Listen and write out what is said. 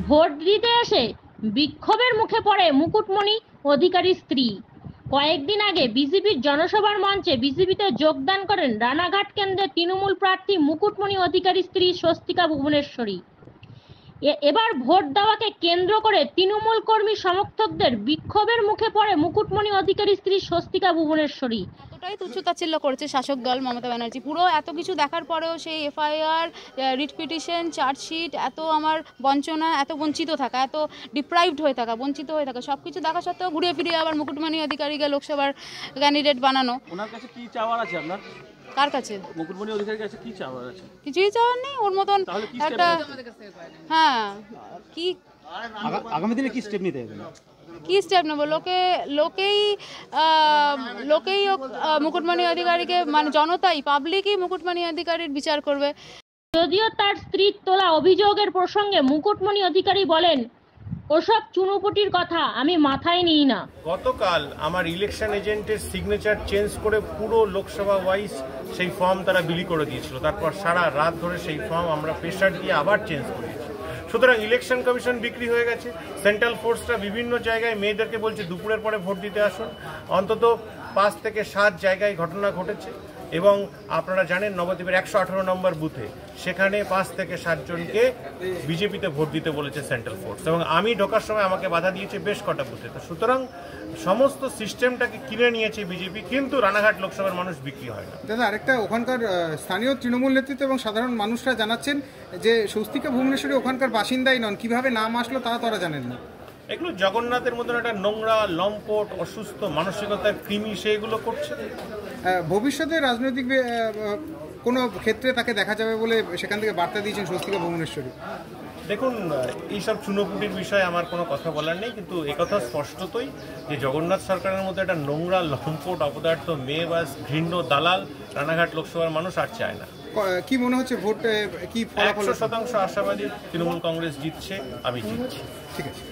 Vote দিতে এসে বিক্ষোভের মুখে পড়ে মুকুটমণি অধিকারীর স্ত্রী। কয়েকদিন আগে বিজেপির জনসভার মঞ্চে বিজেপিতে যোগদান করেন রানাঘাট কেন্দ্রের তৃণমূল প্রার্থী মুকুটমণি অধিকারীর স্ত্রী স্বস্তিকা ভুবনেশ্বরী। এবার ভোট দেওয়াকে কেন্দ্র করে তৃণমূল কর্মী সমর্থকদের বিক্ষোভের মুখে পড়ে মুকুটমণি অধিকারীর স্ত্রী স্বস্তিকা ভুবনেশ্বরী। এতটাই তুচ্ছতাচ্ছিল্য করেছে শাসক দল মমতা ব্যানার্জি। পুরো এত কিছু দেখার পরেও সেই এফআইআর, রিট পিটিশন, চার্জশিট, এত আমার বঞ্চনা, এত বঞ্চিত থাকা, এত ডিপ্রাইভড হয়ে থাকা, বঞ্চিত হয়ে থাকা, সব কিছু দেখা সত্ত্বেও ঘুরিয়ে ফিরিয়ে আবার মুকুটমণি অধিকারীকে লোকসভার ক্যান্ডিডেট বানানো। ওনার কাছে কি চাওয়ার আছে আপনার? কার কাছে? মুকুটমণি অধিকারীর কাছে কি চাওয়ার আছে? কিছুই চাওয়ার নেই ওর মতন একটা। হ্যাঁ, কি আগামী দিনে কি স্টেপ নিতে হবে? কি স্টেপ নেবো? লোকেই মুকুটমণি অধিকারীকে, মানে জনতাই, পাবলিকই মুকুটমণি অধিকারীর বিচার করবে। যদিও তার স্ত্রীর তোলা অভিযোগের প্রসঙ্গে মুকুটমণি অধিকারী বলেন, ওসব চুনোপুটির কথা আমি মাথায় নিই না। গতকাল আমার ইলেকশন এজেন্টের সিগনেচার চেঞ্জ করে পুরো লোকসভা ওয়াইজ সেই ফর্ম তারা বিলি করে দিয়েছিল। তারপর সারা রাত ধরে সেই ফর্ম আমরা প্রেশার দিয়ে আবার চেঞ্জ করেছি। সুতরাং ইলেকশন কমিশন বিক্রি হয়ে গেছে। সেন্ট্রাল ফোর্সরা বিভিন্ন জায়গায় মেয়েদেরকে বলছে দুপুরের পরে ভোট দিতে আসুন। অন্তত 5 থেকে 7 জায়গায় ঘটনা ঘটেছে এবং আপনারা জানেন নবদ্বীপের 118 নম্বর বুথে সেখানে 5 থেকে 7 জনকে বিজেপিতে ভোট দিতে বলেছে সেন্ট্রাল ফোর্স, এবং আমি ঢোকার সময় আমাকে বাধা দিয়েছে বেশ কটা বুথে। তো সুতরাং সমস্ত সিস্টেমটাকে কিনে নিয়েছে বিজেপি, কিন্তু রানাঘাট লোকসভার মানুষ বিক্রি হয় না। দাদা, আরেকটা, ওখানকার স্থানীয় তৃণমূল নেতৃত্ব এবং সাধারণ মানুষরা জানাচ্ছেন যে স্বস্তিকা ভুবনেশ্বরী ওখানকার বাসিন্দাই নন, কিভাবে নাম আসলো তারা জানেন না। এগুলো জগন্নাথের মতন একটা নোংরা, লম্পট, অসুস্থ মানসিকতার কৃমি সেগুলো করছে। ভবিষ্যতে রাজনৈতিক কোনো ক্ষেত্রে তাকে দেখা যাবে বলে সেখান থেকে বার্তা দিয়েছেন স্বস্তিকা ভুবনেশ্বরী। দেখুন, এইসব চুনোপুটির বিষয়ে আমার কোনো কথা বলার নেই, কিন্তু একথা স্পষ্টতই যে জগন্নাথ সরকারের মধ্যে একটা নোংরা, লম্পট, অপদার্থ মেয়ে বা ঘৃণ্য দালাল রানাঘাট লোকসভার মানুষ আর চায় না। কি মনে হচ্ছে ভোট কি 100% আশাবাদী তৃণমূল কংগ্রেস জিতছে, আমি জিতছি। ঠিক আছে।